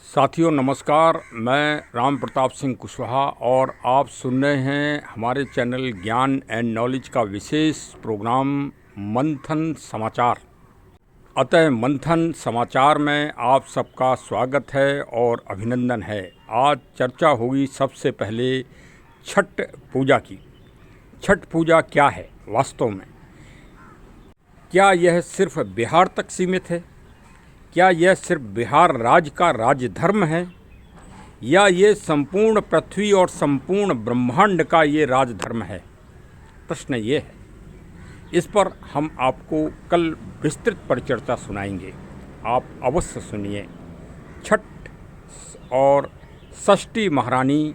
साथियों नमस्कार। मैं राम प्रताप सिंह कुशवाहा और आप सुन रहे हैं हमारे चैनल ज्ञान एंड नॉलेज का विशेष प्रोग्राम मंथन समाचार। अतः मंथन समाचार में आप सबका स्वागत है और अभिनंदन है। आज चर्चा होगी सबसे पहले छठ पूजा की। छठ पूजा क्या है वास्तव में? क्या यह सिर्फ बिहार तक सीमित है? क्या यह सिर्फ बिहार राज्य का राज्य धर्म है, या ये संपूर्ण पृथ्वी और संपूर्ण ब्रह्मांड का ये राजधर्म है? प्रश्न ये है। इस पर हम आपको कल विस्तृत परिचर्चा सुनाएंगे। आप अवश्य सुनिए। छठ और षष्ठी महारानी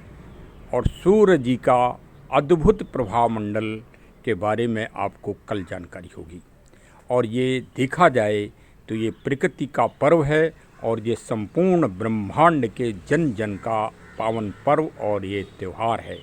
और सूर्य जी का अद्भुत प्रभाव मंडल के बारे में आपको कल जानकारी होगी। और ये देखा जाए तो ये प्रकृति का पर्व है और ये संपूर्ण ब्रह्मांड के जन जन का पावन पर्व और ये त्यौहार है।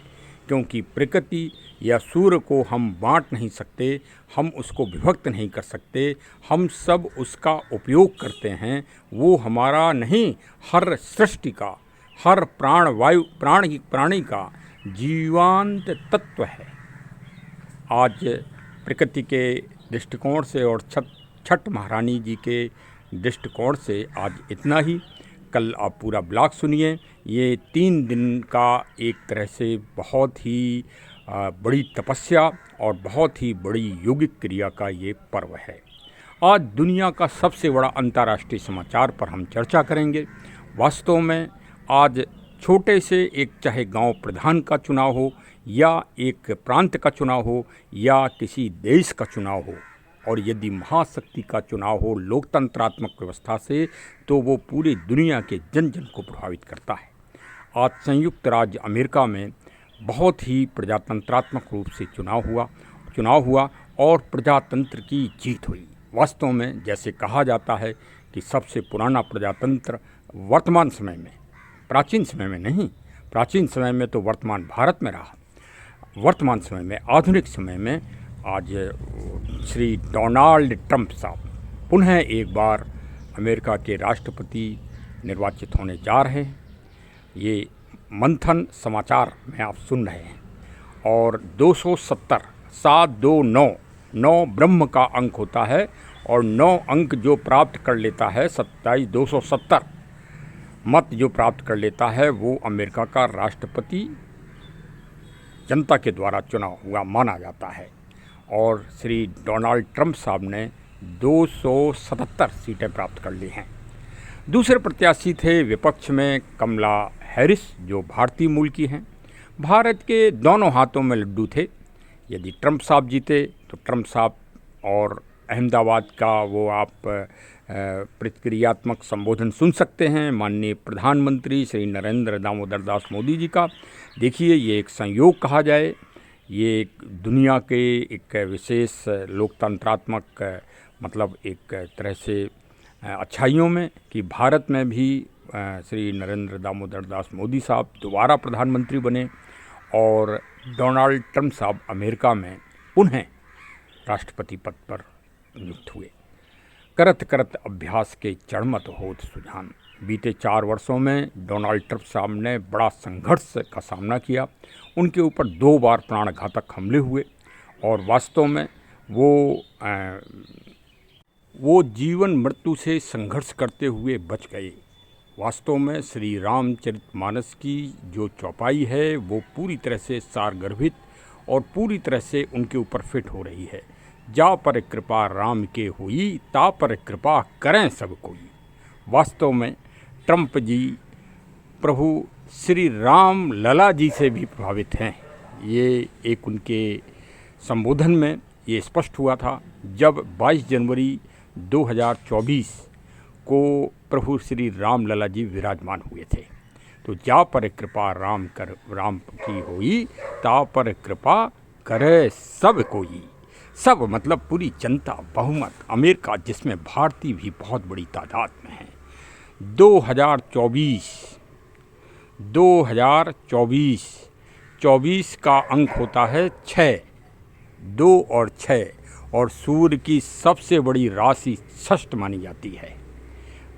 क्योंकि प्रकृति या सूर्य को हम बांट नहीं सकते, हम उसको विभक्त नहीं कर सकते, हम सब उसका उपयोग करते हैं। वो हमारा नहीं, हर सृष्टि का, हर प्राणी का जीवांत तत्व है। आज प्रकृति के दृष्टिकोण से और छठ महारानी जी के दृष्टिकोण से आज इतना ही। कल आप पूरा ब्लॉग सुनिए। ये 3 दिन का एक तरह से बहुत ही बड़ी तपस्या और बहुत ही बड़ी योगिक क्रिया का ये पर्व है। आज दुनिया का सबसे बड़ा अंतर्राष्ट्रीय समाचार पर हम चर्चा करेंगे। वास्तव में आज छोटे से एक चाहे गांव प्रधान का चुनाव हो, या एक प्रांत का चुनाव हो, या किसी देश का चुनाव हो, और यदि महाशक्ति का चुनाव हो लोकतंत्रात्मक व्यवस्था से, तो वो पूरी दुनिया के जन जन को प्रभावित करता है। आज संयुक्त राज्य अमेरिका में बहुत ही प्रजातंत्रात्मक रूप से चुनाव हुआ और प्रजातंत्र की जीत हुई। वास्तव में जैसे कहा जाता है कि सबसे पुराना प्रजातंत्र वर्तमान समय में, प्राचीन समय में नहीं, प्राचीन समय में तो वर्तमान भारत में रहा। वर्तमान समय में, आधुनिक समय में आज श्री डोनाल्ड ट्रंप साहब पुनः एक बार अमेरिका के राष्ट्रपति निर्वाचित होने जा रहे हैं। ये मंथन समाचार में आप सुन रहे हैं। और 270 729 ब्रह्म का अंक होता है, और 9 अंक जो प्राप्त कर लेता है, 270 मत जो प्राप्त कर लेता है, वो अमेरिका का राष्ट्रपति जनता के द्वारा चुनाव हुआ माना जाता है। और श्री डोनाल्ड ट्रंप साहब ने 277 सीटें प्राप्त कर ली हैं। दूसरे प्रत्याशी थे विपक्ष में कमला हैरिस, जो भारतीय मूल की हैं। भारत के दोनों हाथों में लड्डू थे। यदि ट्रंप साहब जीते तो ट्रंप साहब और अहमदाबाद का वो आप प्रतिक्रियात्मक संबोधन सुन सकते हैं माननीय प्रधानमंत्री श्री नरेंद्र दामोदर दास मोदी जी का। देखिए, ये एक संयोग कहा जाए, ये दुनिया के एक विशेष लोकतंत्रात्मक मतलब एक तरह से अच्छाइयों में कि भारत में भी श्री नरेंद्र दामोदर दास मोदी साहब दोबारा प्रधानमंत्री बने और डोनाल्ड ट्रंप साहब अमेरिका में पुनः राष्ट्रपति पद पर नियुक्त हुए। करत करत अभ्यास के चढ़मत होत सुजान। बीते 4 वर्षों में डोनाल्ड ट्रंप साहब ने बड़ा संघर्ष का सामना किया। उनके ऊपर 2 बार प्राणघातक हमले हुए और वास्तव में वो जीवन मृत्यु से संघर्ष करते हुए बच गए। वास्तव में श्री रामचरितमानस की जो चौपाई है वो पूरी तरह से सारगर्भित और पूरी तरह से उनके ऊपर फिट हो रही है। जा पर कृपा राम के हुई, ता पर कृपा करें सब कोई। वास्तव में ट्रंप जी प्रभु श्री राम लला जी से भी प्रभावित हैं। ये एक उनके संबोधन में ये स्पष्ट हुआ था जब 22 जनवरी 2024 को प्रभु श्री राम लला जी विराजमान हुए थे। तो जा पर कृपा राम की होई, ता पर कृपा करे सब कोई। सब मतलब पूरी जनता, बहुमत, अमेरिका जिसमें भारतीय भी बहुत बड़ी तादाद में है। 2024 का अंक होता है 6, 2 और 6, और सूर्य की सबसे बड़ी राशि षष्ठ मानी जाती है।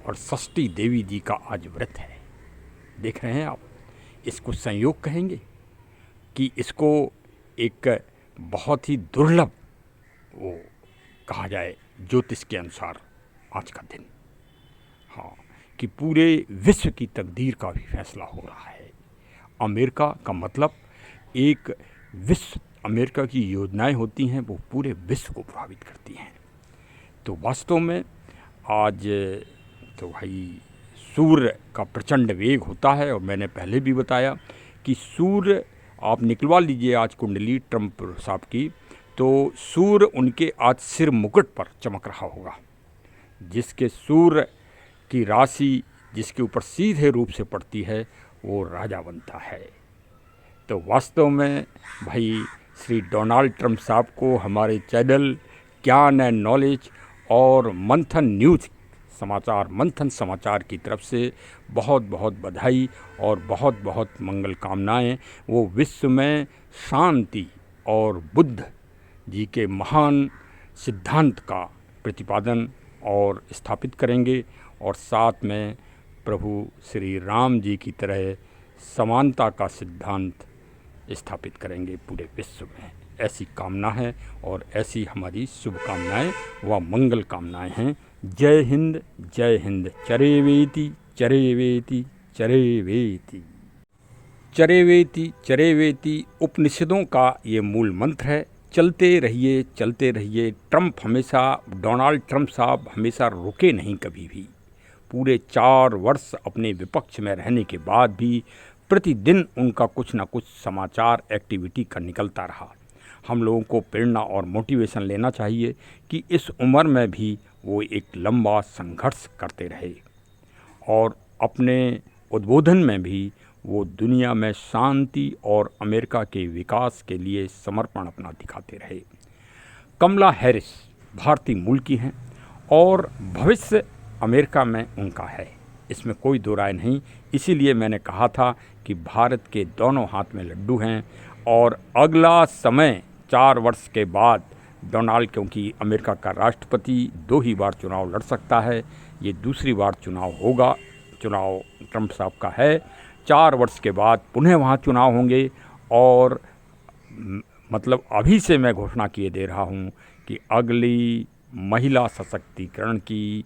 और षष्ठी देवी जी का आज व्रत है। देख रहे हैं आप, इसको संयोग कहेंगे कि इसको एक बहुत ही दुर्लभ वो कहा जाए ज्योतिष के अनुसार आज का दिन, हाँ, कि पूरे विश्व की तकदीर का भी फैसला हो रहा है। अमेरिका का मतलब एक विश्व, अमेरिका की योजनाएं होती हैं वो पूरे विश्व को प्रभावित करती हैं। तो वास्तव में आज तो भाई सूर्य का प्रचंड वेग होता है, और मैंने पहले भी बताया कि सूर्य आप निकलवा लीजिए आज कुंडली ट्रंप साहब की, तो सूर्य उनके आज सिर मुकुट पर चमक रहा होगा। जिसके सूर्य की राशि जिसके ऊपर सीधे रूप से पड़ती है वो राजा बनता है। तो वास्तव में भाई श्री डोनाल्ड ट्रंप साहब को हमारे चैनल ज्ञान एंड नॉलेज और मंथन न्यूज़ समाचार, मंथन समाचार की तरफ से बहुत बहुत बधाई और बहुत बहुत मंगल कामनाएँ। वो विश्व में शांति और बुद्ध जी के महान सिद्धांत का प्रतिपादन और स्थापित करेंगे, और साथ में प्रभु श्री राम जी की तरह समानता का सिद्धांत स्थापित करेंगे पूरे विश्व में। ऐसी कामना है और ऐसी हमारी शुभकामनाएं व मंगल कामनाएं हैं। जय हिंद, जय हिंद। चरेवेति चरेवेति चरेवेति। चरेवेति चरेवेति उपनिषदों का ये मूल मंत्र है। चलते रहिए, चलते रहिए। ट्रंप हमेशा, डोनाल्ड ट्रंप साहब हमेशा रुके नहीं कभी भी। पूरे 4 वर्ष अपने विपक्ष में रहने के बाद भी प्रतिदिन उनका कुछ ना कुछ समाचार एक्टिविटी का निकलता रहा। हम लोगों को प्रेरणा और मोटिवेशन लेना चाहिए कि इस उम्र में भी वो एक लंबा संघर्ष करते रहे, और अपने उद्बोधन में भी वो दुनिया में शांति और अमेरिका के विकास के लिए समर्पण अपना दिखाते रहे। कमला हैरिस भारतीय मूल की हैं और भविष्य अमेरिका में उनका है, इसमें कोई दो राय नहीं। इसीलिए मैंने कहा था कि भारत के दोनों हाथ में लड्डू हैं, और अगला समय 4 वर्ष के बाद डोनाल्ड, क्योंकि अमेरिका का राष्ट्रपति 2 ही बार चुनाव लड़ सकता है, ये दूसरी बार चुनाव होगा, चुनाव ट्रंप साहब का है। 4 वर्ष के बाद पुनः वहाँ चुनाव होंगे, और मतलब अभी से मैं घोषणा किए दे रहा हूँ कि अगली महिला सशक्तिकरण की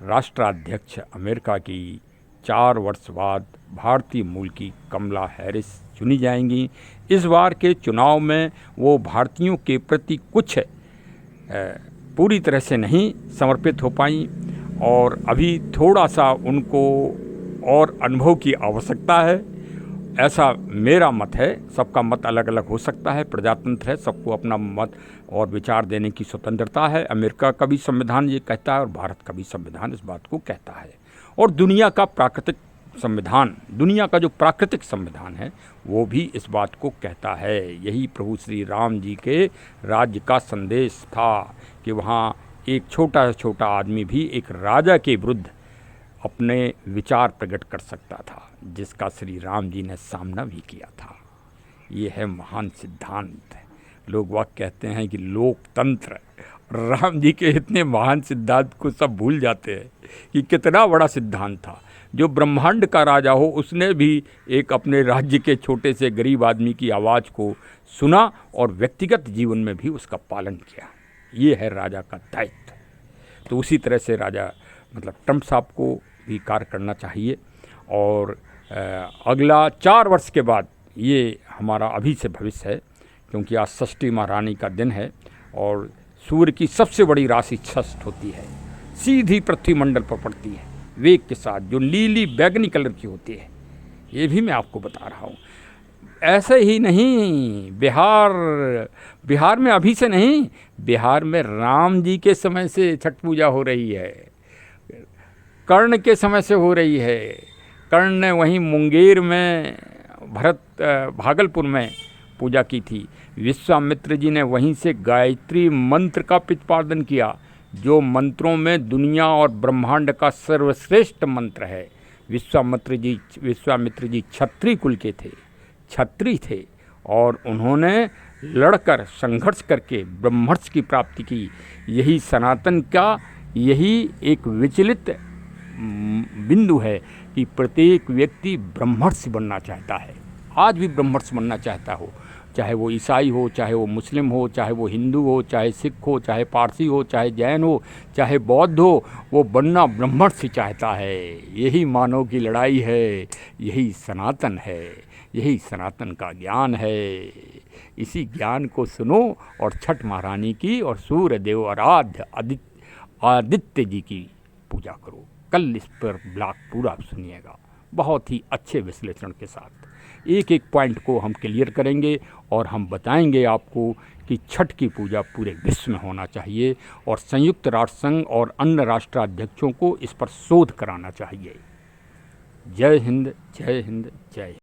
राष्ट्राध्यक्ष अमेरिका की 4 वर्ष बाद भारतीय मूल की कमला हैरिस चुनी जाएंगी। इस बार के चुनाव में वो भारतीयों के प्रति कुछ पूरी तरह से नहीं समर्पित हो पाई, और अभी थोड़ा सा उनको और अनुभव की आवश्यकता है, ऐसा मेरा मत है। सबका मत अलग अलग हो सकता है, प्रजातंत्र है, सबको अपना मत और विचार देने की स्वतंत्रता है। अमेरिका का भी संविधान ये कहता है और भारत का भी संविधान इस बात को कहता है, और दुनिया का प्राकृतिक संविधान, दुनिया का जो प्राकृतिक संविधान है वो भी इस बात को कहता है। यही प्रभु श्री राम जी के राज्य का संदेश था कि वहाँ एक छोटा से छोटा आदमी भी एक राजा के विरुद्ध अपने विचार प्रकट कर सकता था, जिसका श्री राम जी ने सामना भी किया था। ये है महान सिद्धांत। लोग वाक कहते हैं कि लोकतंत्र, राम जी के इतने महान सिद्धांत को सब भूल जाते हैं कि कितना बड़ा सिद्धांत था। जो ब्रह्मांड का राजा हो उसने भी एक अपने राज्य के छोटे से गरीब आदमी की आवाज़ को सुना और व्यक्तिगत जीवन में भी उसका पालन किया। ये है राजा का दायित्व। तो उसी तरह से राजा मतलब ट्रंप साहब को भी कार्य करना चाहिए, और अगला 4 वर्ष के बाद ये हमारा अभी से भविष्य है, क्योंकि आज षष्ठी महारानी का दिन है और सूर्य की सबसे बड़ी राशि षष्ठ होती है, सीधी पृथ्वी मंडल पर पड़ती है वेग के साथ, जो नीली बैगनी कलर की होती है। ये भी मैं आपको बता रहा हूँ। ऐसे ही नहीं, बिहार में अभी से नहीं, बिहार में राम जी के समय से छठ पूजा हो रही है, कर्ण के समय से हो रही है। कर्ण ने वहीं मुंगेर में, भागलपुर में पूजा की थी। विश्वामित्र जी ने वहीं से गायत्री मंत्र का प्रतिपादन किया, जो मंत्रों में दुनिया और ब्रह्मांड का सर्वश्रेष्ठ मंत्र है। विश्वामित्र जी क्षत्रिय कुल के थे, क्षत्रिय थे, और उन्होंने लड़कर संघर्ष करके ब्रह्मर्ष की प्राप्ति की। यही सनातन का, यही एक विचलित बिंदु है कि प्रत्येक व्यक्ति ब्रह्मर्षि बनना चाहता है। आज भी ब्रह्मर्षि बनना चाहता हो, चाहे वो ईसाई हो, चाहे वो मुस्लिम हो, चाहे वो हिंदू हो, चाहे सिख हो, चाहे पारसी हो, चाहे जैन हो, चाहे बौद्ध हो, वो बनना ब्रह्मर्षि चाहता है। यही मानव की लड़ाई है, यही सनातन है, यही सनातन का ज्ञान है। इसी ज्ञान को सुनो और छठ महारानी की और सूर्य देव आराध्य आदित्य जी की पूजा करो। कल इस पर ब्लॉग पूरा सुनिएगा, बहुत ही अच्छे विश्लेषण के साथ। एक एक पॉइंट को हम क्लियर करेंगे और हम बताएंगे आपको कि छठ की पूजा पूरे विश्व में होना चाहिए और संयुक्त राष्ट्र संघ और अन्य राष्ट्राध्यक्षों को इस पर शोध कराना चाहिए। जय हिंद, जय हिंद, जय हिंद।